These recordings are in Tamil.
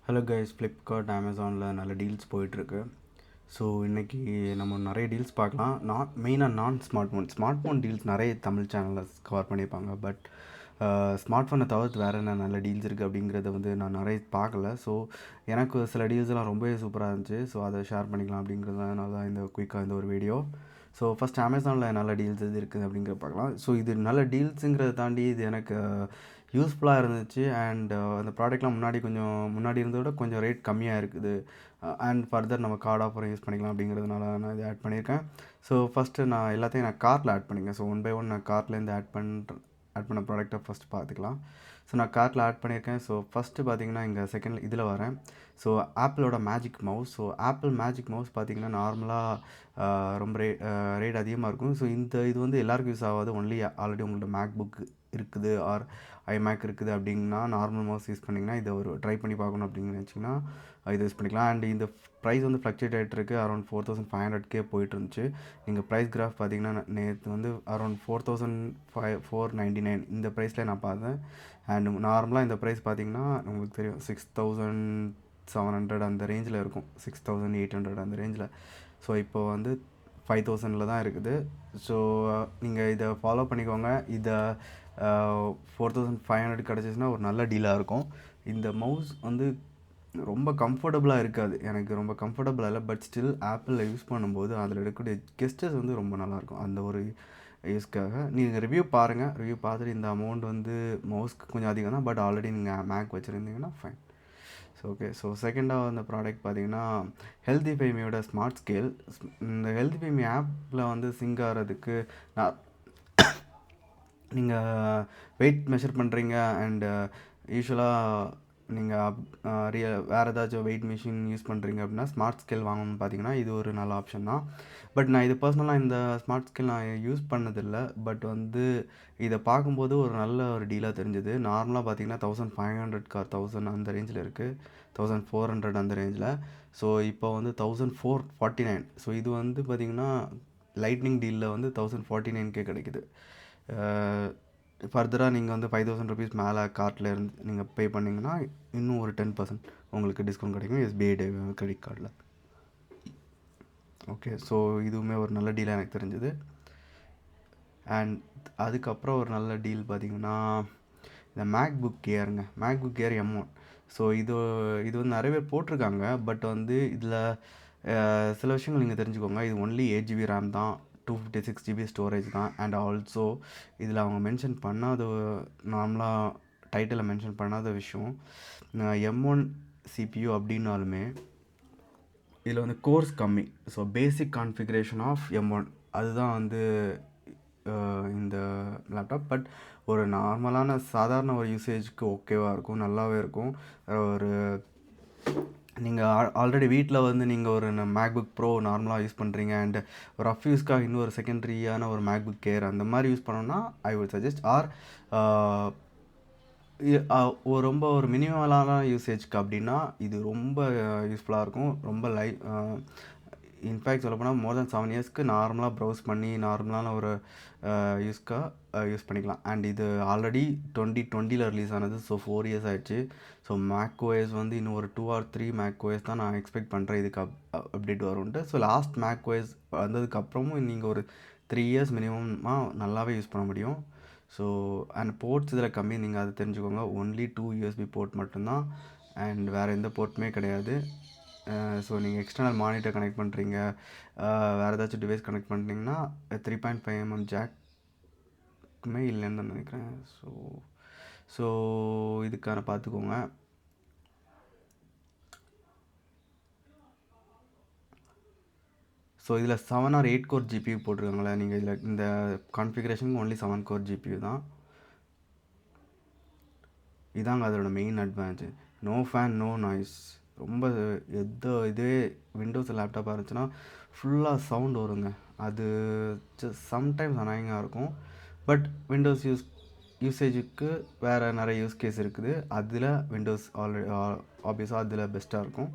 ஹலோ கைஸ், ஃப்ளிப்கார்ட் அமேசானில் நல்ல டீல்ஸ் போயிட்டுருக்கு. ஸோ இன்றைக்கி நம்ம நிறைய டீல்ஸ் பார்க்கலாம். மெயினாக ஸ்மார்ட் ஃபோன் டீல்ஸ் நிறைய தமிழ் சேனலில் கவர் பண்ணியிருப்பாங்க. பட் ஸ்மார்ட் ஃபோனை தவிர்த்து வேறு என்ன நல்ல டீல்ஸ் இருக்குது அப்படிங்கிறத நான் நிறைய பார்க்கல. ஸோ எனக்கு சில டீல்ஸ்லாம் ரொம்பவே சூப்பராக இருந்துச்சு. ஸோ அதை ஷேர் பண்ணிக்கலாம் அப்படிங்கிறதுனால தான் இந்த குயிக்காக இந்த ஒரு வீடியோ. ஸோ ஃபஸ்ட் அமேசானில் நல்ல டீல்ஸ் எது இருக்குது அப்படிங்கிறத பார்க்கலாம். ஸோ இது நல்ல டீல்ஸுங்கிறத தாண்டி இது எனக்கு யூஸ்ஃபுல்லாக இருந்துச்சு. அண்ட் அந்த ப்ராடக்ட்லாம் முன்னாடி இருந்ததை விட கொஞ்சம் ரேட் கம்மியாக இருக்குது. அண்ட் ஃபர்தர் நம்ம கார்டு ஆஃபரை யூஸ் பண்ணிக்கலாம் அப்படிங்கிறதுனால நான் இதை ஆட் பண்ணியிருக்கேன். ஸோ ஃபஸ்ட்டு நான் எல்லாத்தையும் கார்ட்டில் ஆட் பண்ணிக்கேன். ஸோ ஒன் பை ஒன் நான் கார்ட்லேருந்து ஆட் பண்ண ப்ராடக்ட்டை ஃபஸ்ட்டு பார்த்துக்கலாம். ஸோ நான் கார்ட்டில் ஆட் பண்ணியிருக்கேன். ஸோ ஃபஸ்ட்டு பார்த்தீங்கன்னா இங்கே செகண்ட் இதில் வரேன். ஸோ ஆப்பிளோட magic mouse. So Apple magic mouse பார்த்திங்கன்னா நார்மலாக ரொம்ப ரேட் அதிகமாக இருக்கும். ஸோ இது எல்லாருக்கும் யூஸ் ஆகாது. ஒன்லி ஆல்ரெடி உங்கள்கிட்ட மேக் புக் இருக்குது ஆர் ஐமேக் இருக்குது அப்படின்னா நார்மல் மவுஸ் யூஸ் பண்ணிங்கன்னா இதை ஒரு ட்ரை பண்ணி பார்க்கணும் அப்படின்னு நினச்சிங்கன்னா இதை யூஸ் பண்ணிக்கலாம். அண்ட் இந்த ப்ரைஸ் ஃப்ளக்சுவேட் ஆகிட்டு இருக்குது. அரௌண்ட் 4500K போயிட்டு இருந்துச்சு. நீங்கள் ப்ரைஸ் கிராஃப் பார்த்தீங்கன்னா நேற்று அரௌண்ட் 4499 இந்த ப்ரைஸில் நான் பார்த்தேன். அண்ட் நார்மலாக இந்த ப்ரைஸ் பார்த்தீங்கன்னா உங்களுக்கு தெரியும் 6700 அந்த ரேஞ்சில் இருக்கும். 6800 அந்த ரேஞ்சில். ஸோ இப்போ 5000 தான் இருக்குது. ஸோ நீங்கள் இதை ஃபாலோ பண்ணிக்கோங்க. இதை 4500 கிடச்சிச்சின்னா ஒரு நல்ல டீலாக இருக்கும். இந்த மவுஸ் ரொம்ப கம்ஃபர்டபுளாக இருக்காது. எனக்கு ரொம்ப கம்ஃபர்டபுளாக இல்லை. பட் ஸ்டில் ஆப்பிளில் யூஸ் பண்ணும்போது அதில் இருக்கக்கூடிய கெஸ்டர்ஸ் ரொம்ப நல்லாயிருக்கும். அந்த ஒரு யூஸ்க்காக நீங்கள் ரிவ்யூ பாருங்கள். ரிவ்யூ பார்த்துட்டு இந்த அமௌண்ட் மவுஸ்க்கு கொஞ்சம் அதிகம் தான். பட் ஆல்ரெடி நீங்கள் மேக் வச்சுருந்தீங்கன்னா ஃபைன். So okay. ஸோ செகண்டாக அந்த ப்ராடக்ட் பார்த்தீங்கன்னா ஹெல்த்திஃபைமியோட ஸ்மார்ட் ஸ்கேல். இந்த ஹெல்த்திஃபைமி ஆப்பில் சிங்க் ஆகிறதுக்கு நீங்கள் வெயிட் மெஷர் பண்ணுறீங்க. அண்டு யூஸ்வலாக நீங்கள் வேறு ஏதாச்சும் வெயிட் மிஷின் யூஸ் பண்ணுறீங்க அப்படின்னா ஸ்மார்ட் ஸ்கேல் வாங்கணும்னு பார்த்தீங்கன்னா இது ஒரு நல்ல ஆப்ஷன் தான். பட் நான் இது பர்சனலாக இந்த ஸ்மார்ட் ஸ்கேல் நான் யூஸ் பண்ணதில்லை. பட் இதை பார்க்கும்போது ஒரு நல்ல ஒரு டீலாக தெரிஞ்சுது. நார்மலாக பார்த்தீங்கன்னா 1500 1000 அந்த ரேஞ்சில் இருக்குது. 1400 அந்த ரேஞ்சில். ஸோ இப்போ 1449. ஸோ இது பார்த்திங்கன்னா லைட்னிங் டீலில் 1049K கிடைக்குது. ஃபர்தராக நீங்கள் 5000 ருபீஸ் மேலே கார்ட்டில் இருந்து நீங்கள் பே பண்ணிங்கன்னா இன்னும் ஒரு 10% உங்களுக்கு டிஸ்கவுண்ட் கிடைக்கும் எஸ்பிஐ கிரெடிட் கார்டில். ஓகே. ஸோ இதுவுமே ஒரு நல்ல டீலாக எனக்கு தெரிஞ்சுது. அண்ட் அதுக்கப்புறம் ஒரு நல்ல டீல் பார்த்திங்கன்னா இந்த மேக் புக் ஏர் M1. ஸோ இது நிறைய பேர் போட்டிருக்காங்க. பட் இதில் சில விஷயங்கள் நீங்கள் தெரிஞ்சுக்கோங்க. இது ஒன்லி 8GB RAM தான். 256GB ஸ்டோரேஜ் தான். அண்ட் ஆல்சோ இதில் அவங்க மென்ஷன் பண்ணாத நார்மலாக டைட்டிலில் மென்ஷன் பண்ணாத விஷயம் M1 CPU அப்படின்னாலுமே இதில் கோர்ஸ் கம்மி. So basic configuration of M1 அதுதான் இந்த லேப்டாப். பட் ஒரு நார்மலான சாதாரண ஒரு யூசேஜுக்கு ஓகேவாக இருக்கும். நல்லாவே இருக்கும். ஒரு நீங்கள் ஆல்ரெடி வீட்டில் நீங்கள் ஒரு மேக்புக் ப்ரோ நார்மலாக யூஸ் பண்ணுறீங்க. அண்ட் ஒரு ரஃப் யூஸ்க்காக இன்னொரு செகண்ட்ரியான ஒரு மேக்புக் ஏர் அந்த மாதிரி யூஸ் பண்ணோன்னா ஐ வுட் சஜஸ்ட். ஆர் ரொம்ப ஒரு மினிமலான யூசேஜ்க்கு அப்படின்னா இது ரொம்ப யூஸ்ஃபுல்லாக இருக்கும். ரொம்ப இன்ஃபேக்ட் சொல்லப்போனால் மோர் தென் 7 இயர்ஸ்க்கு நார்மலாக ப்ரௌஸ் பண்ணி நார்மலான ஒரு யூஸ் பண்ணிக்கலாம். அண்ட் இது ஆல்ரெடி 2020 ரிலீஸ் ஆனது. ஸோ 4 இயர்ஸ் ஆகிடுச்சு. ஸோ மேக் OS இன்னும் ஒரு 2 or 3 மேக் OS தான் நான் எக்ஸ்பெக்ட் பண்ணுறேன் இதுக்கு அப்டேட் வரும்ன்ட்டு. ஸோ லாஸ்ட் மேக் OS வந்ததுக்கப்புறமும் நீங்கள் ஒரு 3 இயர்ஸ் மினிமமாக நல்லாவே யூஸ் பண்ண முடியும். ஸோ அண்ட் போர்ட்ஸ் இதில் கம்மி. நீங்கள் அதை தெரிஞ்சுக்கோங்க. ஒன்லி 2 USB போர்ட் மட்டும்தான். அண்ட் வேறு எந்த போர்ட்டுமே கிடையாது. ஸோ நீங்கள் எக்ஸ்டர்னல் மானிட்டர் கனெக்ட் பண்ணுறீங்க, வேறு ஏதாச்சும் டிவைஸ் கனெக்ட் பண்ணுறீங்கன்னா 3.5mm ஜாக்குமே இல்லைன்னு தான் நினைக்கிறேன். ஸோ இதுக்கான பார்த்துக்கோங்க. ஸோ இதில் 7 or 8 கோர் GPU போட்டிருக்காங்களே. நீங்கள் இதில் இந்த கான்ஃபிகரேஷனுக்கு ஒன்லி 7 கோர் GPU தான். இதாங்க அதோட main advantage. No fan, no noise. ரொம்ப இதே விண்டோஸ் லேப்டாப்பாக இருந்துச்சுன்னா ஃபுல்லாக சவுண்ட் வருங்க. அது சம்டைம்ஸ் அனாயிங்காக இருக்கும். பட் விண்டோஸ் யூசேஜுக்கு வேறு நிறைய யூஸ் கேஸ் இருக்குது. அதில் விண்டோஸ் ஆப்வியஸாக அதில் பெஸ்ட்டாக இருக்கும்.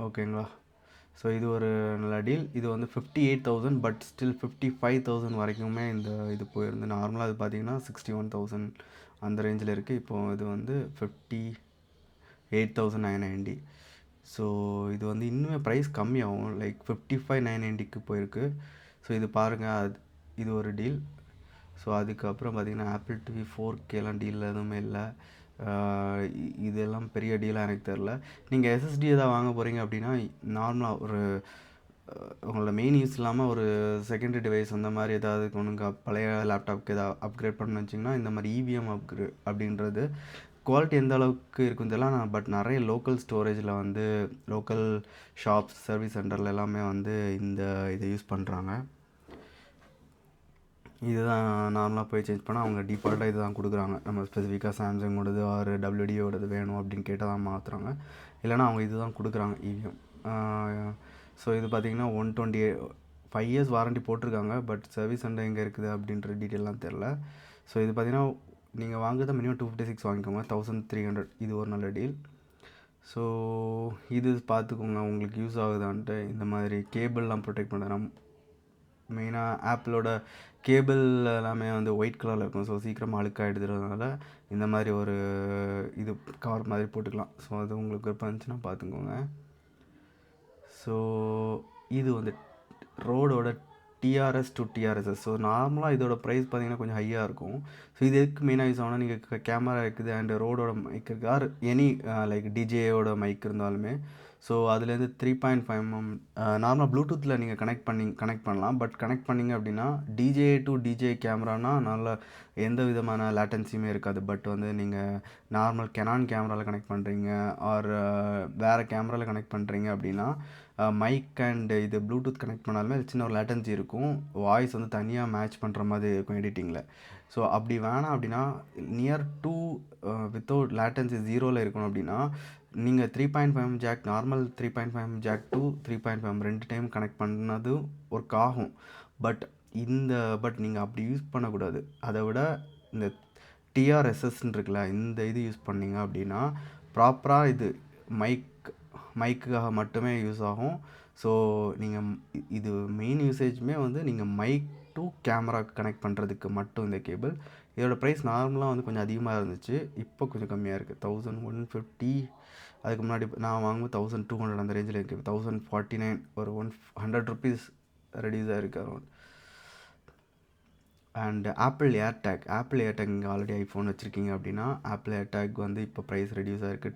ஓகேங்களா. ஸோ இது ஒரு நல்ல டீல். இது வந்து 58,000 பட் ஸ்டில் 55,000 வரைக்குமே இந்த இது போயிருந்து. நார்மலாக இது பார்த்தீங்கன்னா 61,000 அந்த ரேஞ்சில் இருக்குது. இப்போது இது வந்து 58,990. ஸோ இது வந்து இன்னுமே ப்ரைஸ் கம்மியாகும், லைக் 55,990க்கு போயிருக்கு. ஸோ இது பாருங்கள், இது ஒரு டீல். ஸோ அதுக்கப்புறம் பார்த்தீங்கன்னா ஆப்பிள் டிவி 4Kலாம் டீலில் எதுவுமே இல்லை. இதெல்லாம் பெரிய டீலாக எனக்கு தெரில. நீங்கள் எஸ்எஸ்டி எதாவது வாங்க போகிறீங்க அப்படின்னா நார்மலாக ஒரு உங்களோட மெயின் யூஸ் இல்லாமல் ஒரு செகண்டரி டிவைஸ் அந்த மாதிரி ஏதாவது ஒன்று பழைய லேப்டாப்க்கு ஏதாவது அப்கிரேட் பண்ணணும்னு வச்சிங்கன்னா இந்த மாதிரி இவிஎம் அப்கிரேட் அப்படின்றது குவாலிட்டி எந்த அளவுக்கு இருக்குன்னு தெரியல. பட் நிறைய லோக்கல் ஸ்டோரேஜில் வந்து லோக்கல் ஷாப்ஸ் சர்வீஸ் சென்டரில் எல்லாமே வந்து இந்த இதை யூஸ் பண்ணுறாங்க. இதுதான் நார்மலாக போய் சேஞ்ச் பண்ணால் அவங்க டிஃபால்ட்டாக இது தான் கொடுக்குறாங்க. நம்ம ஸ்பெசிஃபிக்காக சாம்சங்கோடது ஆர் டபிள்யூடியோடது வேணும் அப்படின்னு கேட்டால் தான் மாற்றுறாங்க, இல்லைனா அவங்க இது தான் கொடுக்குறாங்க இவிஎம். ஸோ இது பார்த்திங்கன்னா 5 இயர்ஸ் வாரண்ட்டி போட்டிருக்காங்க. பட் சர்வீஸ் சென்டர் எங்கே இருக்குது அப்படின்ற டீட்டெயிலாம் தெரில. ஸோ இது பார்த்திங்கன்னா நீங்கள் வாங்குறத மினிமம் 256 வாங்கிக்கோங்க, 1300. இது ஒரு நல்ல டீல். ஸோ இது பார்த்துக்கோங்க உங்களுக்கு யூஸ் ஆகுதான்ட்டு. இந்த மாதிரி கேபிள்லாம் ப்ரொடெக்ட் பண்ணுறேன். மெயினாக ஆப்பிளோட கேபிள் எல்லாமே வந்து ஒயிட் கலரில் இருக்கும். ஸோ சீக்கிரமாக அழுக்காகிடுறதுனால இந்த மாதிரி ஒரு இது கவர் மாதிரி போட்டுக்கலாம். ஸோ அது உங்களுக்கு விருப்பம் இருந்துச்சுன்னா பார்த்துக்கோங்க. ஸோ இது வந்து ரோடோட டிஆர்எஸ் டு டிஆர்எஸ்எஸ். ஸோ நார்மலாக இதோட ப்ரைஸ் பார்த்திங்கன்னா கொஞ்சம் ஹையாக இருக்கும். ஸோ இது எதுக்கு மெயினாக யூஸ் ஆகணும், நீங்கள் கேமரா இருக்குது அண்ட் ரோடோட மைக் இருக்குது ஆர் எனி லைக் டிஜேயோட மைக் இருந்தாலுமே ஸோ அதுலேருந்து 3.5mm நார்மலாக ப்ளூடூத்தில் நீங்கள் கனெக்ட் பண்ணலாம். பட் கனெக்ட் பண்ணிங்க அப்படின்னா டிஜே டு டிஜே கேமரானா நல்ல எந்த விதமான லேட்டன்சியுமே இருக்காது. பட் வந்து நீங்கள் நார்மல் கெனான் கேமராவில் கனெக்ட் பண்ணுறீங்க ஆர் வேறு கேமராவில் கனெக்ட் பண்ணுறீங்க அப்படின்னா மைக் அண்ட் இது ப்ளூடூத் கனெக்ட் பண்ணாலுமே சின்ன ஒரு லேட்டன்சி இருக்கும். வாய்ஸ் வந்து தனியாக மேட்ச் பண்ணுற மாதிரி இருக்கும் எடிட்டிங்கில். ஸோ அப்படி வேணாம் அப்படின்னா நியர் டு வித்தவுட் லேட்டன்சி 0ல் இருக்கணும் அப்படின்னா நீங்கள் 3.5mm jack, normal 3.5mm jack to 3.5mm 2 time connect பண்ணது ஒர்க் ஆகும். பட் நீங்கள் அப்படி யூஸ் பண்ணக்கூடாது. அதை விட இந்த டிஆர்எஸ்எஸ்ன்னு இருக்குல்ல, இந்த இது யூஸ் பண்ணிங்க அப்படின்னா ப்ராப்பராக இது மைக்குக்காக மட்டுமே யூஸ் ஆகும். ஸோ நீங்கள் இது மெயின் யூசேஜுமே வந்து நீங்கள் மைக் டு கேமரா கனெக்ட் பண்ணுறதுக்கு மட்டும் இந்த கேபிள். இதோட ப்ரைஸ் நார்மலாக வந்து கொஞ்சம் அதிகமாக இருந்துச்சு, இப்போ கொஞ்சம் கம்மியாக இருக்குது. 1150. அதுக்கு முன்னாடி நான் வாங்கும்போது 1200 அந்த ரேஞ்சில் இருக்குது. 1049, ஒரு 100 ருபீஸ் ரெடியூஸ் ஆகிருக்கு அரௌண்ட். அண்ட் ஆப்பிள் ஏர்டேக் நீங்கள் ஆல்ரெடி ஐஃபோன் வச்சுருக்கீங்க அப்படின்னா ஆப்பிள் ஏர்டேக் வந்து இப்போ ப்ரைஸ் ரெடியூஸ் ஆகிருக்கு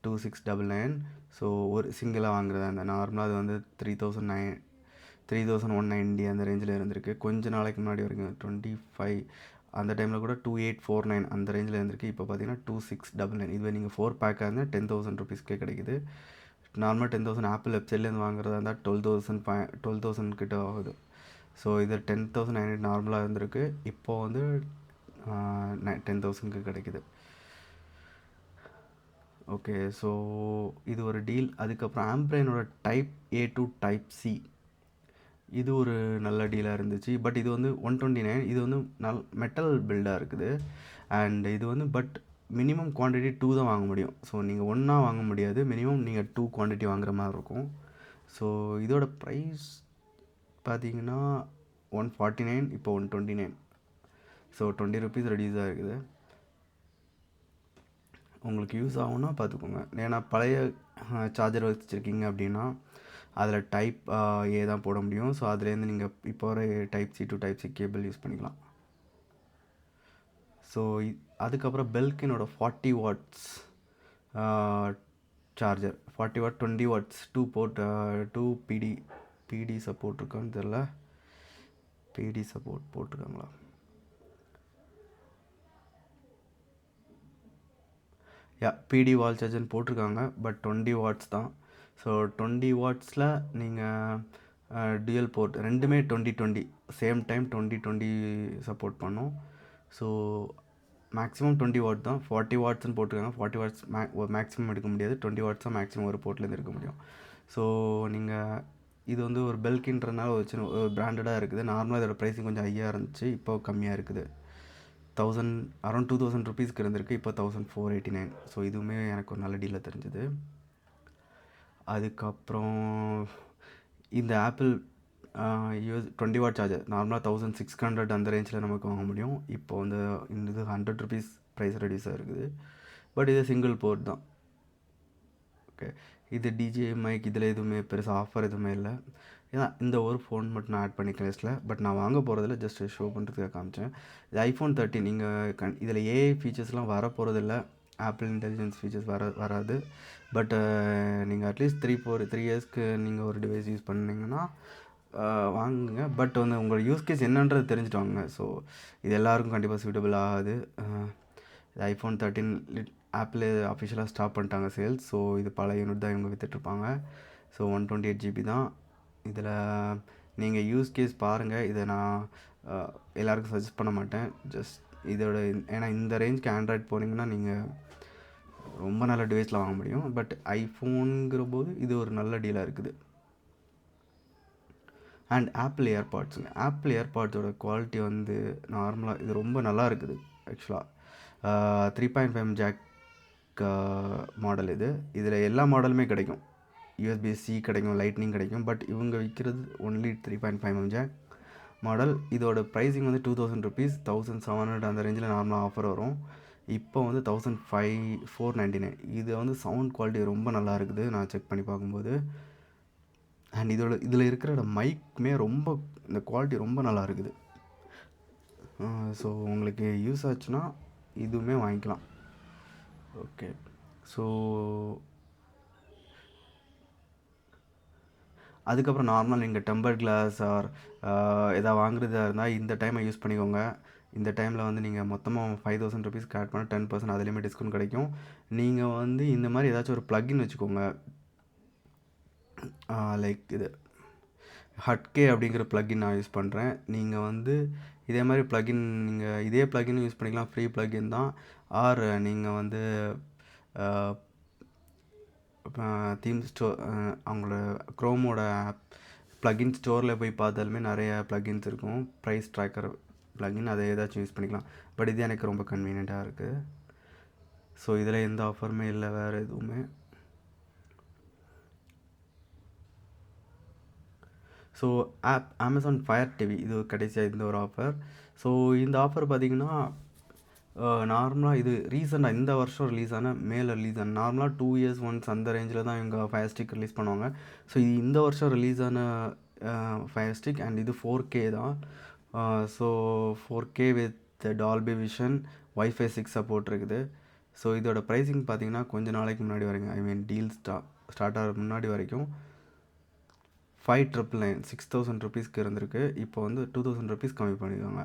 2699. ஸோ ஒரு சிங்கிளாக வாங்குறதா அந்த நார்மலாக அது வந்து 3190 அந்த ரேஞ்சில் இருந்திருக்கு. கொஞ்ச நாளைக்கு முன்னாடி வரைக்கும் 25 அந்த டைமில் கூட 2849 அந்த ரேஞ்சில் இருந்திருக்கு. இப்போ பார்த்தீங்கன்னா 2699. இதுவே நீங்கள் 4 பேக்காக இருந்தால் 10,000 ருபீஸ்க்கே கிடைக்குது. நார்மலாக 10,000 ஆப்பிள் வெப்சைட்லேருந்து வாங்குறதா இருந்தால் 12,000 கிட்ட ஆகுது. ஸோ இது 10,900 நார்மலாக இருந்திருக்கு, இப்போது வந்து 10,000க்கு கிடைக்குது. ஓகே, ஸோ இது ஒரு டீல். அதுக்கப்புறம் ஆம்பிரைனோட type A to type C, இது ஒரு நல்ல டீலாக இருந்துச்சு. பட் இது வந்து 129. இது வந்து மெட்டல் பில்டாக இருக்குது. அண்ட் இது வந்து பட் மினிமம் குவான்டிட்டி 2 தான் வாங்க முடியும். ஸோ நீங்கள் ஒன்றா வாங்க முடியாது, மினிமம் நீங்கள் 2 குவான்டிட்டி வாங்குற மாதிரி இருக்கும். ஸோ இதோட ப்ரைஸ் பார்த்தீங்கன்னா 149, இப்போ 129. ஸோ 20 ருபீஸ் ரெடியூஸாக இருக்குது. உங்களுக்கு யூஸ் ஆகும்னா பார்த்துக்கோங்க. ஏன்னா பழைய சார்ஜர் வச்சுருக்கீங்க அப்படின்னா அதில் டைப் ஏ தான் போட முடியும். ஸோ அதுலேருந்து நீங்கள் இப்போ வர type C to type C cable use பண்ணிக்கலாம். ஸோ அதுக்கப்புறம் பெல்கினோட 40 watts charger, 40 watt 20 watts 2 port 2 PD support இருக்கான்னு தெரில. பிடி சப்போர்ட் போட்டிருக்காங்களா? பிடி வால் சார்ஜர்னு போட்டிருக்காங்க. பட் 20 வாட்ஸ் தான். ஸோ 20 வாட்ஸில் நீங்கள் டியூயல் போர்ட் ரெண்டுமே 20 சேம் டைம் 20 சப்போர்ட் பண்ணும். ஸோ மேக்ஸிமம் 20 வாட் தான். 40 வாட்ஸ்னு போட்டிருக்காங்க. 40 வாட்ஸ் மேக்ஸிமம் எடுக்க முடியாது, 20 வாட்ஸ் தான் மேக்ஸிமம் ஒரு போர்ட்லேருந்து எடுக்க முடியும். ஸோ நீங்கள் இது வந்து ஒரு பெல்கின்றதுனால ஒரு சின்ன ஒரு பிராண்டடாக இருக்குது. நார்மலாக இதோட ப்ரைஸிங் கொஞ்சம் ஹையாக இருந்துச்சு, இப்போ கம்மியாக இருக்குது. அரௌண்ட் 2000 ருபீஸ்க்கு இருந்திருக்கு, இப்போ 1489. ஸோ இதுவுமே எனக்கு ஒரு நல்ல டீலில் தெரிஞ்சுது. அதுக்கப்புறம் இந்த ஆப்பிள் யூஎஸ் 20 வாட் சார்ஜர் நார்மலாக 1600 அந்த ரேஞ்சில் நமக்கு வாங்க முடியும். இப்போ வந்து இந்த இது ₹100 ப்ரைஸ் ரெடியூஸாக இருக்குது. பட் இது சிங்கிள் போர்ட் தான். ஓகே, இது டிஜே மைக் இதில் எதுவுமே பெருசாக ஆஃபர் எதுவுமே இல்லை. ஏன்னா இந்த ஒரு ஃபோன் மட்டும் நான் ஆட் பண்ணிக்கிறேன் லிஸ்ட்டில். பட் நான் வாங்க போகிறதில்ல, ஜஸ்ட் ஷோ பண்ணுறதுக்காக காமிச்சேன். இது iPhone 13. நீங்கள் இதில் ஏஐ ஃபீச்சர்ஸ்லாம் வர போகிறதில்ல, ஆப்பிள் இன்டெலிஜென்ஸ் ஃபீச்சர்ஸ் வராது. பட் நீங்கள் அட்லீஸ்ட் 3 இயர்ஸ்க்கு நீங்கள் ஒரு டிவைஸ் யூஸ் பண்ணிங்கன்னா வாங்குங்க. பட் வந்து உங்களோட யூஸ் கேஸ் என்னன்றது தெரிஞ்சுட்டு வாங்க. ஸோ இது எல்லாருக்கும் கண்டிப்பாக சூட்டபிள் ஆகாது. iPhone 13 ஆப்பிள் அஃபிஷியலாக ஸ்டாப் பண்ணிட்டாங்க சேல்ஸ். ஸோ இது பல யூனிட் தான் இவங்க விற்றுட்ருப்பாங்க. ஸோ 128 GB தான். இதில் நீங்கள் யூஸ் கேஸ் பாருங்கள். இதை நான் எல்லாருக்கும் சஜஸ்ட் பண்ண மாட்டேன். ஜஸ்ட் இதோட ஏன்னா இந்த ரேஞ்சுக்கு ஆண்ட்ராய்ட் போனீங்கன்னா நீங்கள் ரொம்ப நல்ல டிவைஸில் வாங்க முடியும். பட் ஐஃபோனுங்கிற போது இது ஒரு நல்ல டீலாக இருக்குது. அண்ட் ஆப்பிள் ஏர்பாட்ஸுங்க. ஆப்பிள் ஏர்பாட்ஸோட குவாலிட்டி வந்து நார்மலாக இது ரொம்ப நல்லா இருக்குது ஆக்சுவலாக. 3.5 ஜாக் மாடல் இது. இதில் எல்லா மாடலுமே கிடைக்கும். USB-C கிடைக்கும், லைட்னிங் கிடைக்கும். பட் இவங்க விற்கிறது ஒன்லி 3.5 ஜாக் மாடல். இதோட ப்ரைஸிங் வந்து ₹2000, 1700 அந்த ரேஞ்சில் நார்மலாக ஆஃபர் வரும். இப்போ வந்து 499. இது வந்து சவுண்ட் குவாலிட்டி ரொம்ப நல்லா இருக்குது நான் செக் பண்ணி பார்க்கும்போது. அண்ட் இதில் இருக்கிற மைக்குமே ரொம்ப இந்த குவாலிட்டி ரொம்ப நல்லா இருக்குது. ஸோ உங்களுக்கு யூஸ் ஆச்சுன்னா இதுவுமே வாங்கிக்கலாம். ஓகே, ஸோ அதுக்கப்புறம் நார்மல் நீங்கள் டெம்பர் கிளாஸ் ஆர் எதாவது வாங்குறதா இருந்தால் இந்த டைமை யூஸ் பண்ணிக்கோங்க. இந்த டைமில் வந்து நீங்கள் மொத்தமாக ₹5000 ஆட் பண்ண 10% அதுலேயுமே டிஸ்கவுண்ட் கிடைக்கும். நீங்கள் வந்து இந்த மாதிரி ஏதாச்சும் ஒரு ப்ளக்இன் வச்சுக்கோங்க. லைக் இது ஹட்கே அப்படிங்கிற ப்ளக்இன் நான் யூஸ் பண்ணுறேன். நீங்கள் வந்து இதே மாதிரி ப்ளக்இன் நீங்கள் இதே ப்ளக்இன் யூஸ் பண்ணிக்கலாம். ஃப்ரீ ப்ளக்இன் தான். ஆர் நீங்கள் வந்து தீம் ஸ்டோர் அவங்களோட க்ரோமோட ப்ளக்இன் ஸ்டோரில் போய் பார்த்தாலுமே நிறைய ப்ளக்இன்ஸ் இருக்கும். ப்ரைஸ் ட்ராக்கர் ப்ளக்இன், அதை ஏதாச்சும் யூஸ் பண்ணிக்கலாம். பட் இது எனக்கு ரொம்ப கன்வீனியண்ட்டாக இருக்குது. ஸோ இதில் எந்த ஆஃபருமே இல்லை வேறு எதுவுமே. ஸோ அமேசான் ஃபயர் டிவி இது கடைசியாக இந்த ஒரு ஆஃபர். ஸோ இந்த ஆஃபர் பார்த்திங்கன்னா நார்மலாக இது ரீசெண்டாக இந்த வருஷம் ரிலீஸ் ஆன ரிலீஸ் ஆன நார்மலாக 2 இயர்ஸ் ஒன்ஸ் அந்த ரேஞ்சில் தான் இவங்க ஃபயர் ஸ்டிக் ரிலீஸ் பண்ணுவாங்க. ஸோ இது இந்த வருஷம் ரிலீஸ் ஆன ஃபயர் ஸ்டிக். அண்ட் இது 4K தான். So 4K with Dolby vision, Wi-Fi 6 support இருக்குது. ஸோ இதோட ப்ரைஸிங் பார்த்திங்கன்னா கொஞ்சம் நாளைக்கு முன்னாடி வரைக்கும், ஐ மீன் டீல் ஸ்டார்ட் ஆகிற முன்னாடி வரைக்கும் ₹5,999 ₹6,000 இருந்திருக்கு. இப்போ வந்து ₹2,000 கம்மி பண்ணியிருக்காங்க.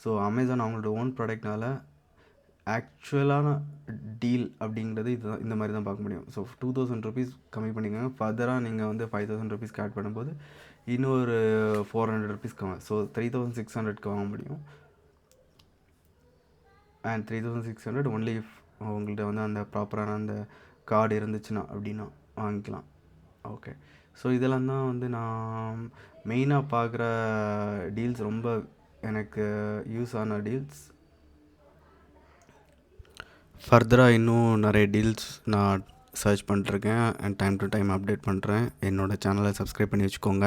ஸோ அமேசான் அவங்களோட ஓன் ப்ராடக்ட்னால ஆக்சுவலான டீல் அப்படிங்கிறது இதுதான், இந்த மாதிரி தான் பார்க்க முடியும். ஸோ ₹2,000 கம்மி பண்ணிக்கோங்க. ஃபர்தராக நீங்கள் வந்து ₹5,000 ஆட் பண்ணும்போது இன்னொரு ₹400 கம்மி. ஸோ 3,600 வாங்க முடியும். அண்ட் 3,600 ஒன்லி இஃப் உங்கள்கிட்ட வந்து அந்த ப்ராப்பரான அந்த கார்டு இருந்துச்சுன்னா அப்படின்னா வாங்கிக்கலாம். ஓகே, ஸோ இதெல்லாம் தான் வந்து நான் மெயினாக பார்க்குற டீல்ஸ், ரொம்ப எனக்கு யூஸ் ஆன டீல்ஸ். ஃபர்தராக இன்னும் நிறைய டீல்ஸ் நான் சர்ச் பண்ணிட்டுருக்கேன் and time to time update பண்ணுறேன். என்னோடய சேனலை சப்ஸ்கிரைப் பண்ணி வச்சுக்கோங்க.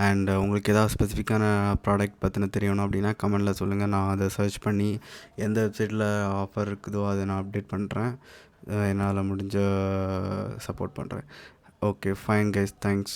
அண்ட் உங்களுக்கு ஏதாவது ஸ்பெசிஃபிக்கான ப்ராடக்ட் பற்றின தெரியணும் அப்படின்னா கமெண்டில் சொல்லுங்கள். நான் அதை சர்ச் பண்ணி எந்த வெப்சைட்டில் ஆஃபர் இருக்குதோ அதை நான் அப்டேட் பண்ணுறேன். என்னால் முடிஞ்ச சப்போர்ட் பண்ணுறேன். Okay, fine guys, thanks.